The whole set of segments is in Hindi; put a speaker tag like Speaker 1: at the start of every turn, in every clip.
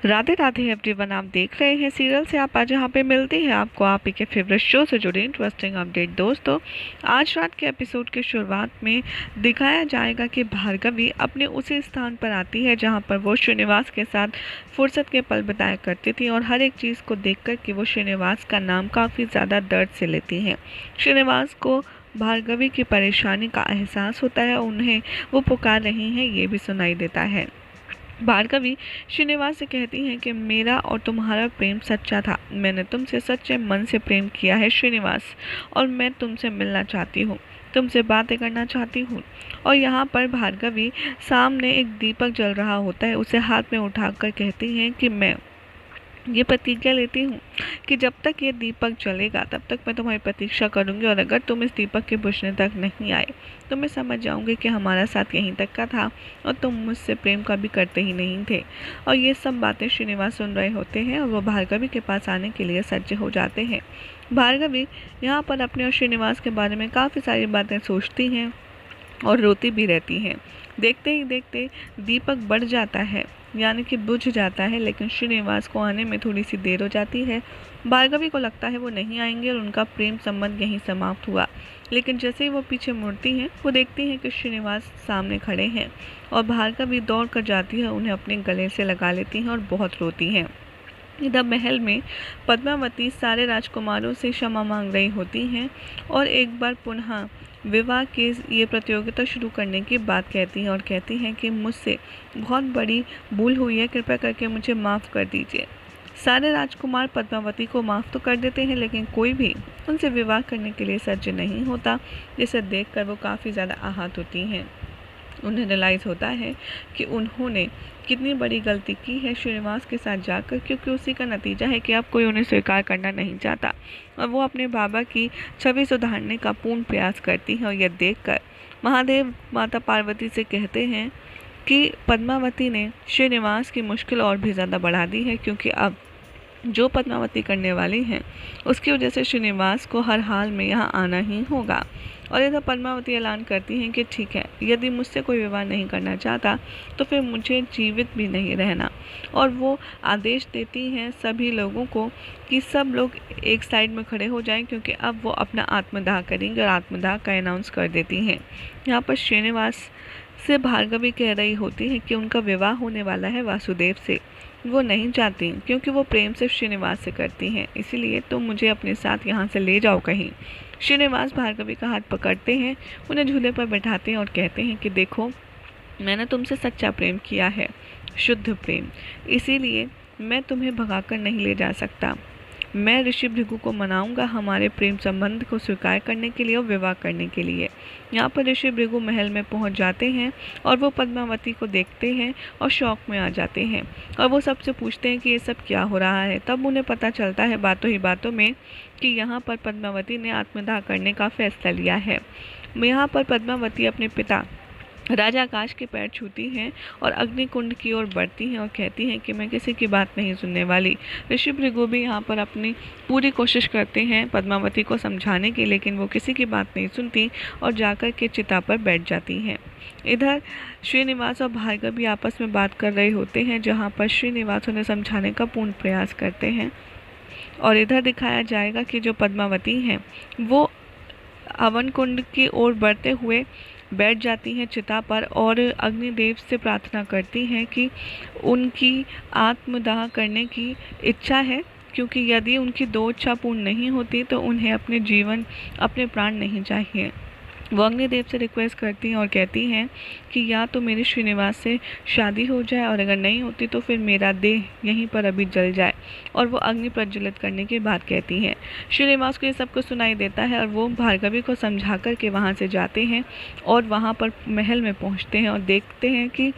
Speaker 1: राधे राधे एवरीवन, आप देख रहे हैं सीरियल से आप आज यहाँ पे मिलती है आपको आप ही के फेवरेट शो से जुड़ी इंटरेस्टिंग अपडेट। दोस्तों, आज रात के एपिसोड की शुरुआत में दिखाया जाएगा कि भार्गवी अपने उसी स्थान पर आती है जहाँ पर वो श्रीनिवास के साथ फुर्सत के पल बिताया करती थी और हर एक चीज़ को देख कर कि वो श्रीनिवास का नाम काफ़ी ज़्यादा दर्द से लेती हैं। श्रीनिवास को भार्गवी की परेशानी का एहसास होता है, उन्हें वो पुकार रही हैं ये भी सुनाई देता है। भार्गवी श्रीनिवास से कहती हैं कि मेरा और तुम्हारा प्रेम सच्चा था, मैंने तुमसे सच्चे मन से प्रेम किया है श्रीनिवास, और मैं तुमसे मिलना चाहती हूँ, तुमसे बातें करना चाहती हूँ। और यहाँ पर भार्गवी सामने एक दीपक जल रहा होता है, उसे हाथ में उठाकर कहती हैं कि मैं ये प्रतिज्ञा लेती हूँ कि जब तक ये दीपक जलेगा तब तक मैं तुम्हारी प्रतीक्षा करूँगी, और अगर तुम इस दीपक के बुझने तक नहीं आए तो मैं समझ जाऊँगी कि हमारा साथ यहीं तक का था और तुम मुझसे प्रेम का भी करते ही नहीं थे। और ये सब बातें श्रीनिवास सुन रहे होते हैं और वो भार्गवी के पास आने के लिए सज्ज हो जाते हैं। भार्गवी यहाँ पर अपने और श्रीनिवास के बारे में काफ़ी सारी बातें सोचती हैं और रोती भी रहती हैं। देखते ही देखते दीपक बढ़ जाता है, यानी कि बुझ जाता है, लेकिन श्रीनिवास को आने में थोड़ी सी देर हो जाती है। भार्गवी को लगता है वो नहीं आएंगे और उनका प्रेम संबंध यहीं समाप्त हुआ। लेकिन जैसे ही वो पीछे मुड़ती हैं, वो देखती हैं कि श्रीनिवास सामने खड़े हैं और भार्गवी दौड़ कर जाती है, उन्हें अपने गले से लगा लेती हैं और बहुत रोती हैं। इधर महल में पद्मावती सारे राजकुमारों से क्षमा मांग रही होती हैं और एक बार पुनः विवाह की ये प्रतियोगिता शुरू करने की बात कहती हैं और कहती हैं कि मुझसे बहुत बड़ी भूल हुई है, कृपया करके मुझे माफ़ कर दीजिए। सारे राजकुमार पद्मावती को माफ़ तो कर देते हैं, लेकिन कोई भी उनसे विवाह करने के लिए सज्ज नहीं होता, जिसे देखकर वो काफ़ी ज़्यादा आहत होती हैं। उन्हें रियलाइज़ होता है कि उन्होंने कितनी बड़ी गलती की है श्रीनिवास के साथ जाकर, क्योंकि उसी का नतीजा है कि अब कोई उन्हें स्वीकार करना नहीं चाहता और वो अपने बाबा की छवि सुधारने का पूर्ण प्रयास करती हैं। और यह देखकर महादेव माता पार्वती से कहते हैं कि पद्मावती ने श्रीनिवास की मुश्किल और भी ज़्यादा बढ़ा दी है, क्योंकि अब जो पद्मावती करने वाली हैं उसकी वजह से श्रीनिवास को हर हाल में यहाँ आना ही होगा। और इधर पद्मावती ऐलान करती हैं कि ठीक है, यदि मुझसे कोई विवाह नहीं करना चाहता तो फिर मुझे जीवित भी नहीं रहना। और वो आदेश देती हैं सभी लोगों को कि सब लोग एक साइड में खड़े हो जाएं, क्योंकि अब वो अपना आत्मदाह करेंगे और आत्मदाह का अनाउंस कर देती हैं। यहाँ पर श्रीनिवास से भार्गवी कह रही होती है कि उनका विवाह होने वाला है वासुदेव से। वो नहीं चाहती, क्योंकि वो प्रेम सिर्फ श्रीनिवास से करती हैं, इसीलिए तुम मुझे अपने साथ यहाँ से ले जाओ कहीं। श्रीनिवास भार्गवी का हाथ पकड़ते हैं, उन्हें झूले पर बैठाते हैं और कहते हैं कि देखो, मैंने तुमसे सच्चा प्रेम किया है, शुद्ध प्रेम, इसीलिए मैं तुम्हें भगाकर नहीं ले जा सकता। मैं ऋषि भृगु को मनाऊंगा हमारे प्रेम संबंध को स्वीकार करने के लिए और विवाह करने के लिए। यहाँ पर ऋषि भृगु महल में पहुँच जाते हैं और वो पद्मावती को देखते हैं और शौक में आ जाते हैं और वो सबसे पूछते हैं कि ये सब क्या हो रहा है। तब उन्हें पता चलता है बातों ही बातों में कि यहाँ पर पद्मावती ने आत्मदाह करने का फैसला लिया है। यहाँ पर पद्मावती अपने पिता राजा आकाश के पैर छूती हैं और अग्निकुंड की ओर बढ़ती हैं और कहती हैं कि मैं किसी की बात नहीं सुनने वाली। ऋषि भृगु भी यहाँ पर अपनी पूरी कोशिश करते हैं पद्मावती को समझाने की, लेकिन वो किसी की बात नहीं सुनती और जाकर के चिता पर बैठ जाती हैं। इधर श्रीनिवास और भार्गवी आपस में बात कर रहे होते हैं, जहाँ पर श्रीनिवास उन्हें समझाने का पूर्ण प्रयास करते हैं। और इधर दिखाया जाएगा कि जो पद्मावती हैं वो हवन कुंड की ओर बढ़ते हुए बैठ जाती हैं चिता पर और अग्निदेव से प्रार्थना करती हैं कि उनकी आत्मदाह करने की इच्छा है, क्योंकि यदि उनकी दो इच्छा पूर्ण नहीं होती तो उन्हें अपने प्राण नहीं चाहिए। वो अग्निदेव से रिक्वेस्ट करती हैं और कहती हैं कि या तो मेरे श्रीनिवास से शादी हो जाए और अगर नहीं होती तो फिर मेरा देह यहीं पर अभी जल जाए। और वो अग्नि प्रज्वलित करने की बात कहती हैं। श्रीनिवास को ये सब कुछ सुनाई देता है और वो भार्गवी को समझा कर के वहाँ से जाते हैं और वहाँ पर महल में पहुँचते हैं और देखते हैं कि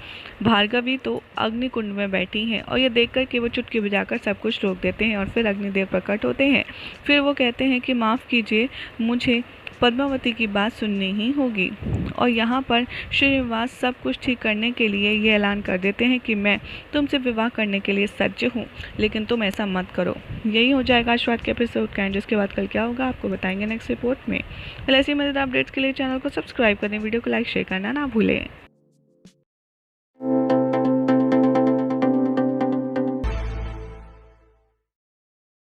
Speaker 1: भार्गवी तो अग्निकुंड में बैठी हैं। और ये देख कर के वो चुटकी बजाकर सब कुछ रोक देते हैं और फिर अग्निदेव प्रकट होते हैं। फिर वो कहते हैं कि माफ़ कीजिए, मुझे पद्मावती की बात सुननी ही होगी। और यहाँ पर श्रीनिवास सब कुछ ठीक करने के लिए ये ऐलान कर देते हैं कि मैं तुमसे विवाह करने के लिए सज्ज हूँ, लेकिन तुम ऐसा मत करो। यही हो जाएगा आज रात के एपिसोड का, जिसके बाद कल क्या होगा आपको बताएंगे नेक्स्ट रिपोर्ट में। ऐसी मज़ेदार अपडेट्स के लिए चैनल को सब्सक्राइब करें, वीडियो को लाइक शेयर करना ना भूलें।